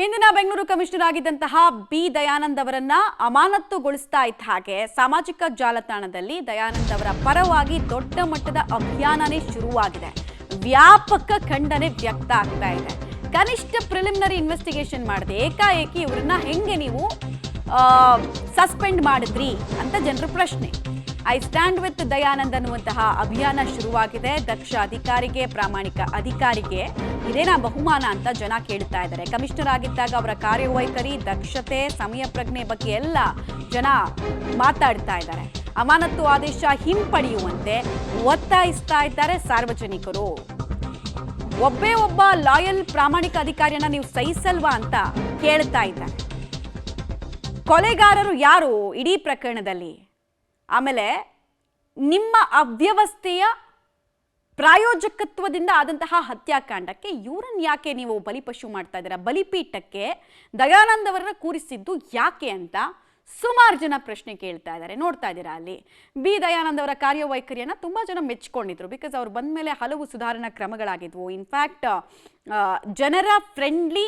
ಹಿಂದಿನ Bengaluru commissioner ಆಗಿದ್ದಂತಹ B Dayanand ಅವರನ್ನ ಅಮಾನತುಗೊಳಿಸ್ತಾ ಇದ್ದ ಹಾಗೆ ಸಾಮಾಜಿಕ ಜಾಲತಾಣದಲ್ಲಿ ದಯಾನಂದ್ ಅವರ ಪರವಾಗಿ ದೊಡ್ಡ ಮಟ್ಟದ ಅಭಿಯಾನನೇ ಶುರುವಾಗಿದೆ. ವ್ಯಾಪಕ ಖಂಡನೆ ವ್ಯಕ್ತ ಆಗ್ತಾ ಇದೆ. ಕನಿಷ್ಠ ಪ್ರಿಲಿಮಿನರಿ ಇನ್ವೆಸ್ಟಿಗೇಷನ್ ಮಾಡದೆ ಏಕಾಏಕಿ ಇವರನ್ನ ಹೆಂಗೆ ನೀವು ಸಸ್ಪೆಂಡ್ ಮಾಡಿದ್ರಿ ಅಂತ ಜನರ ಪ್ರಶ್ನೆ. ಐ ಸ್ಟ್ಯಾಂಡ್ ವಿತ್ ದಯಾನಂದ್ ಅನ್ನುವಂತಹ ಅಭಿಯಾನ ಶುರುವಾಗಿದೆ. ದಕ್ಷ ಅಧಿಕಾರಿಗೆ, ಪ್ರಾಮಾಣಿಕ ಅಧಿಕಾರಿಗೆ ಇದೇನಾ ಬಹುಮಾನ ಅಂತ ಜನ ಕೇಳ್ತಾ ಇದ್ದಾರೆ. ಕಮಿಷನರ್ ಆಗಿದ್ದಾಗ ಅವರ ಕಾರ್ಯವೈಖರಿ, ದಕ್ಷತೆ, ಸಮಯ ಪ್ರಜ್ಞೆ ಬಗ್ಗೆ ಎಲ್ಲ ಜನ ಮಾತಾಡ್ತಾ ಇದ್ದಾರೆ. ಅಮಾನತು ಆದೇಶ ಹಿಂಪಡೆಯುವಂತೆ ಒತ್ತಾಯಿಸ್ತಾ ಇದ್ದಾರೆ ಸಾರ್ವಜನಿಕರು. ಒಬ್ಬ ಲಾಯಲ್ ಪ್ರಾಮಾಣಿಕ ಅಧಿಕಾರಿಯನ್ನ ನೀವು ಸಹಿಸಲ್ವಾ ಅಂತ ಕೇಳ್ತಾ ಇದ್ದಾರೆ. ಕೊಲೆಗಾರರು ಯಾರು ಇಡೀ ಪ್ರಕರಣದಲ್ಲಿ? ಆಮೇಲೆ ನಿಮ್ಮ ಅವ್ಯವಸ್ಥೆಯ ಪ್ರಾಯೋಜಕತ್ವದಿಂದ ಆದಂತಹ ಹತ್ಯಾಕಾಂಡಕ್ಕೆ ಇವರನ್ನು ಯಾಕೆ ನೀವು ಬಲಿಪಶು ಮಾಡ್ತಾ ಇದ್ದೀರಾ? ಬಲಿಪೀಠಕ್ಕೆ ದಯಾನಂದ್ ಅವರನ್ನ ಕೂರಿಸಿದ್ದು ಯಾಕೆ ಅಂತ ಸುಮಾರು ಜನ ಪ್ರಶ್ನೆ ಕೇಳ್ತಾ ಇದ್ದಾರೆ. ನೋಡ್ತಾ ಇದ್ದೀರಾ, ಅಲ್ಲಿ ಬಿ ದಯಾನಂದ್ ಅವರ ಕಾರ್ಯವೈಖರಿಯನ್ನು ತುಂಬ ಜನ ಮೆಚ್ಕೊಂಡಿದ್ರು. ಬಿಕಾಸ್ ಅವ್ರು ಬಂದ ಮೇಲೆ ಹಲವು ಸುಧಾರಣಾ ಕ್ರಮಗಳಾಗಿದ್ವು. ಇನ್ಫ್ಯಾಕ್ಟ್ ಜನರ ಫ್ರೆಂಡ್ಲಿ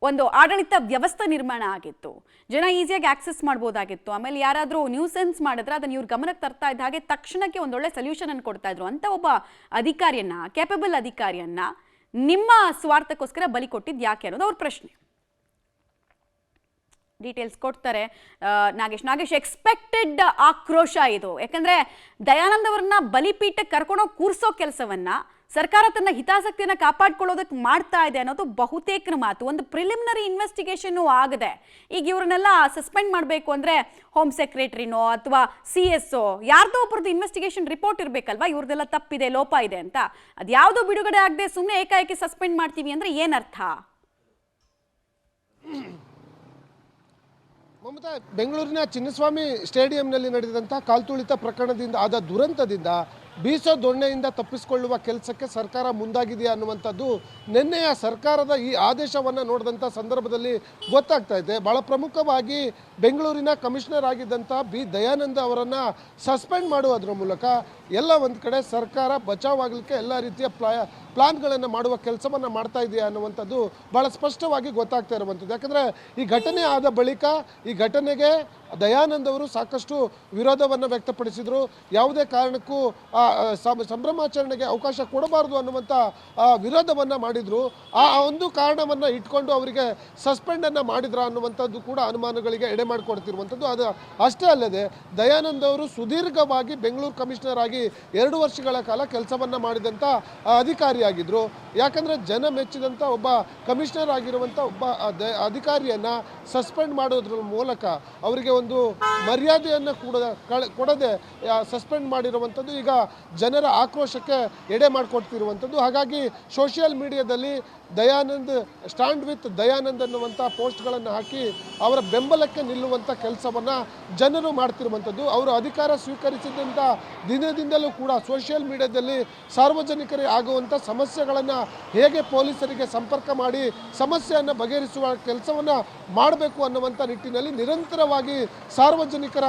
ಒಂದು ಆಡಳಿತ ವ್ಯವಸ್ಥೆ ನಿರ್ಮಾಣ ಆಗಿತ್ತು. ಜನ ಈಸಿಯಾಗಿ ಆಕ್ಸೆಸ್ ಮಾಡ್ಬೋದಾಗಿತ್ತು. ಆಮೇಲೆ ಯಾರಾದರೂ ನ್ಯೂಸೆನ್ಸ್ ಮಾಡಿದ್ರೆ ಅದನ್ನು ಇವ್ರ ಗಮನಕ್ಕೆ ತರ್ತಾ ಇದ್ದ ಹಾಗೆ ತಕ್ಷಣಕ್ಕೆ ಒಂದೊಳ್ಳೆ ಸೊಲ್ಯೂಷನ್ ಅನ್ನು ಕೊಡ್ತಾ ಇದ್ರು. ಅಂತ ಒಬ್ಬ ಅಧಿಕಾರಿಯನ್ನ, ಕೇಪಬಲ್ ಅಧಿಕಾರಿಯನ್ನ ನಿಮ್ಮ ಸ್ವಾರ್ಥಕ್ಕೋಸ್ಕರ ಬಲಿ ಕೊಟ್ಟಿದ್ದು ಯಾಕೆ ಅನ್ನೋದು ಅವ್ರ ಪ್ರಶ್ನೆ. ಡೀಟೇಲ್ಸ್ ಕೊಡ್ತಾರೆ ನಾಗೇಶ್. ಎಕ್ಸ್ಪೆಕ್ಟೆಡ್ ಆಕ್ರೋಶ ಇದು. ಯಾಕಂದ್ರೆ ದಯಾನಂದ್ ಅವರನ್ನ ಬಲಿಪೀಠಕ್ಕೆ ಕರ್ಕೊಂಡೋಗಿ ಕೂರಿಸೋ ಕೆಲಸವನ್ನ ಸರ್ಕಾರ ತನ್ನ ಹಿತಾಸಕ್ತಿಯನ್ನು ಕಾಪಾಡ್ಕೊಳ್ಳೋದಕ್ಕೆ ಮಾಡ್ತಾ ಇದೆ ಅನ್ನೋದು ಬಹುತೇಕನ ಮಾತು. ಒಂದು ಪ್ರಿಲಿಮಿನರಿ ಇನ್ವೆಸ್ಟಿಗೇಷನ್ನು ಆಗದೆ ಈಗ ಇವ್ರನ್ನೆಲ್ಲ ಸಸ್ಪೆಂಡ್ ಮಾಡಬೇಕು ಅಂದರೆ ಹೋಮ್ ಸೆಕ್ರೆಟರಿನೋ ಅಥವಾ CS ಯಾರ್ದೋ ಒಬ್ಬರದ್ದು ಇನ್ವೆಸ್ಟಿಗೇಷನ್ ರಿಪೋರ್ಟ್ ಇರಬೇಕಲ್ವಾ, ಇವ್ರದ್ದೆಲ್ಲ ತಪ್ಪಿದೆ, ಲೋಪ ಇದೆ ಅಂತ. ಅದ್ಯಾವುದೋ ಬಿಡುಗಡೆ ಆಗದೆ ಸುಮ್ಮನೆ ಏಕಾಏಕಿ ಸಸ್ಪೆಂಡ್ ಮಾಡ್ತೀವಿ ಅಂದರೆ ಏನರ್ಥ? ಮಮತಾ, ಬೆಂಗಳೂರಿನ ಚಿನ್ನಸ್ವಾಮಿ ಸ್ಟೇಡಿಯಂನಲ್ಲಿ ನಡೆದಂಥ ಕಾಲ್ತುಳಿತ ಪ್ರಕರಣದಿಂದ ಆದ ದುರಂತದಿಂದ ಬೀಸೋ ದೊಣ್ಣೆಯಿಂದ ತಪ್ಪಿಸಿಕೊಳ್ಳುವ ಕೆಲಸಕ್ಕೆ ಸರ್ಕಾರ ಮುಂದಾಗಿದೆಯಾ ಅನ್ನುವಂಥದ್ದು ನಿನ್ನೆಯ ಸರ್ಕಾರದ ಈ ಆದೇಶವನ್ನು ನೋಡಿದಂಥ ಸಂದರ್ಭದಲ್ಲಿ ಗೊತ್ತಾಗ್ತಾ ಇದೆ. ಭಾಳ ಪ್ರಮುಖವಾಗಿ ಬೆಂಗಳೂರಿನ ಕಮಿಷನರ್ ಆಗಿದ್ದಂಥ ಬಿ ದಯಾನಂದ್ ಅವರನ್ನು ಸಸ್ಪೆಂಡ್ ಮಾಡುವುದರ ಮೂಲಕ ಎಲ್ಲ ಒಂದು ಕಡೆ ಸರ್ಕಾರ ಬಚಾವಾಗಲಿಕ್ಕೆ ಎಲ್ಲ ರೀತಿಯ ಪ್ಲಾನ್ಗಳನ್ನು ಮಾಡುವ ಕೆಲಸವನ್ನು ಮಾಡ್ತಾ ಇದೆಯಾ ಅನ್ನುವಂಥದ್ದು ಭಾಳ ಸ್ಪಷ್ಟವಾಗಿ ಗೊತ್ತಾಗ್ತಾ ಇರುವಂಥದ್ದು. ಯಾಕಂದರೆ ಈ ಘಟನೆ ಆದ ಬಳಿಕ ಈ ಘಟನೆಗೆ ದಯಾನಂದ್ ಅವರು ಸಾಕಷ್ಟು ವಿರೋಧವನ್ನು ವ್ಯಕ್ತಪಡಿಸಿದರು. ಯಾವುದೇ ಕಾರಣಕ್ಕೂ ಸಂಭ್ರಮಾಚರಣೆಗೆ ಅವಕಾಶ ಕೊಡಬಾರದು ಅನ್ನುವಂಥ ವಿರೋಧವನ್ನು ಮಾಡಿದರು. ಆ ಒಂದು ಕಾರಣವನ್ನು ಇಟ್ಕೊಂಡು ಅವರಿಗೆ ಸಸ್ಪೆಂಡನ್ನು ಮಾಡಿದ್ರ ಅನ್ನುವಂಥದ್ದು ಕೂಡ ಅನುಮಾನಗಳಿಗೆ ಎಡೆ ಮಾಡಿಕೊಡ್ತಿರುವಂಥದ್ದು. ಅದು ಅಷ್ಟೇ ಅಲ್ಲದೆ ದಯಾನಂದ್ ಅವರು ಸುದೀರ್ಘವಾಗಿ ಬೆಂಗಳೂರು ಕಮಿಷನರ್ ಆಗಿ 2 ವರ್ಷಗಳ ಕಾಲ ಕೆಲಸವನ್ನು ಮಾಡಿದಂಥ ಅಧಿಕಾರಿಯಾಗಿದ್ದರು. ಯಾಕಂದರೆ ಜನ ಮೆಚ್ಚಿದಂಥ ಒಬ್ಬ ಕಮಿಷನರ್ ಆಗಿರುವಂಥ ಒಬ್ಬ ಅಧಿಕಾರಿಯನ್ನು ಸಸ್ಪೆಂಡ್ ಮಾಡೋದ್ರ ಮೂಲಕ ಅವರಿಗೆ ಒಂದು ಮರ್ಯಾದೆಯನ್ನು ಕೊಡದೆ ಸಸ್ಪೆಂಡ್ ಮಾಡಿರುವಂಥದ್ದು ಈಗ ಜನರ ಆಕ್ರೋಶಕ್ಕೆ ಎಡೆ ಮಾಡಿಕೊಡ್ತಿರುವಂಥದ್ದು. ಹಾಗಾಗಿ ಸೋಷಿಯಲ್ ಮೀಡಿಯಾದಲ್ಲಿ ದಯಾನಂದ್ ಸ್ಟ್ಯಾಂಡ್ ವಿತ್ ದಯಾನಂದ್ ಅನ್ನುವಂಥ ಪೋಸ್ಟ್ಗಳನ್ನು ಹಾಕಿ ಅವರ ಬೆಂಬಲಕ್ಕೆ ನಿಲ್ಲುವಂಥ ಕೆಲಸವನ್ನು ಜನರು ಮಾಡ್ತಿರುವಂಥದ್ದು. ಅವರು ಅಧಿಕಾರ ಸ್ವೀಕರಿಸಿದಂಥ ದಿನದಿಂದಲೂ ಕೂಡ ಸೋಷಿಯಲ್ ಮೀಡಿಯಾದಲ್ಲಿ ಸಾರ್ವಜನಿಕರಿಗೆ ಆಗುವಂಥ ಸಮಸ್ಯೆಗಳನ್ನು ಹೇಗೆ ಪೊಲೀಸರಿಗೆ ಸಂಪರ್ಕ ಮಾಡಿ ಸಮಸ್ಯೆಯನ್ನು ಬಗೆಹರಿಸುವ ಕೆಲಸವನ್ನು ಮಾಡಬೇಕು ಅನ್ನುವಂಥ ನಿಟ್ಟಿನಲ್ಲಿ ನಿರಂತರವಾಗಿ ಸಾರ್ವಜನಿಕರ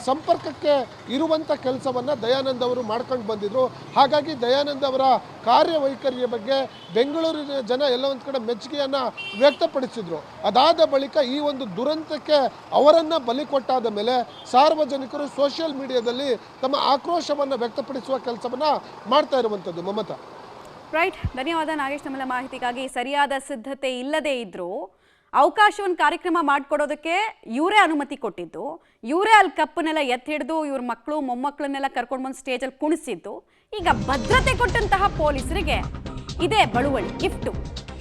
ಸಂಪರ್ಕಕ್ಕೆ ಇರುವಂಥ ಕೆಲಸವನ್ನು ದಯಾನಂದ್ ಅವರು ಮಾಡ್ಕೊಂಡು ಬಂದಿದ್ರು. ಹಾಗಾಗಿ ದಯಾನಂದ್ ಅವರ ಕಾರ್ಯವೈಖರಿಯ ಬಗ್ಗೆ ಬೆಂಗಳೂರಿನ ಜನ ಎಲ್ಲ ಒಂದು ಕಡೆ ಮೆಚ್ಚುಗೆಯನ್ನು ವ್ಯಕ್ತಪಡಿಸಿದ್ರು. ಅದಾದ ಬಳಿಕ ಈ ಒಂದು ದುರಂತಕ್ಕೆ ಅವರನ್ನು ಬಲಿ ಕೊಟ್ಟಾದ ಮೇಲೆ ಸಾರ್ವಜನಿಕರು ಸೋಷಿಯಲ್ ಮೀಡಿಯಾದಲ್ಲಿ ತಮ್ಮ ಆಕ್ರೋಶವನ್ನು ವ್ಯಕ್ತಪಡಿಸುವ ಕೆಲಸವನ್ನು ಮಾಡ್ತಾ ಇರುವಂಥದ್ದು. ಮಮತಾ, ರೈಟ್, ಧನ್ಯವಾದ ನಾಗೇಶ್. ನಮ್ಮೆಲ್ಲ ಮಾಹಿತಿಗಾಗಿ. ಸರಿಯಾದ ಸಿದ್ಧತೆ ಇಲ್ಲದೆ ಇದ್ರೂ ಅವಕಾಶವನ್ನು ಕಾರ್ಯಕ್ರಮ ಮಾಡಿಕೊಡೋದಕ್ಕೆ ಇವರೇ ಅನುಮತಿ ಕೊಟ್ಟಿದ್ದು, ಇವರೇ ಅಲ್ಲಿ ಕಪ್ಪನ್ನೆಲ್ಲ ಎತ್ತಿ ಹಿಡಿದು ಇವ್ರ ಮಕ್ಕಳು ಮೊಮ್ಮಕ್ಕಳನ್ನೆಲ್ಲ ಕರ್ಕೊಂಡು ಬಂದು ಸ್ಟೇಜಲ್ಲಿ ಕುಣಿಸಿದ್ದು. ಈಗ ಭದ್ರತೆ ಕೊಟ್ಟಂತಹ ಪೊಲೀಸರಿಗೆ ಇದೇ ಬಳುವಳಿ, ಗಿಫ್ಟು.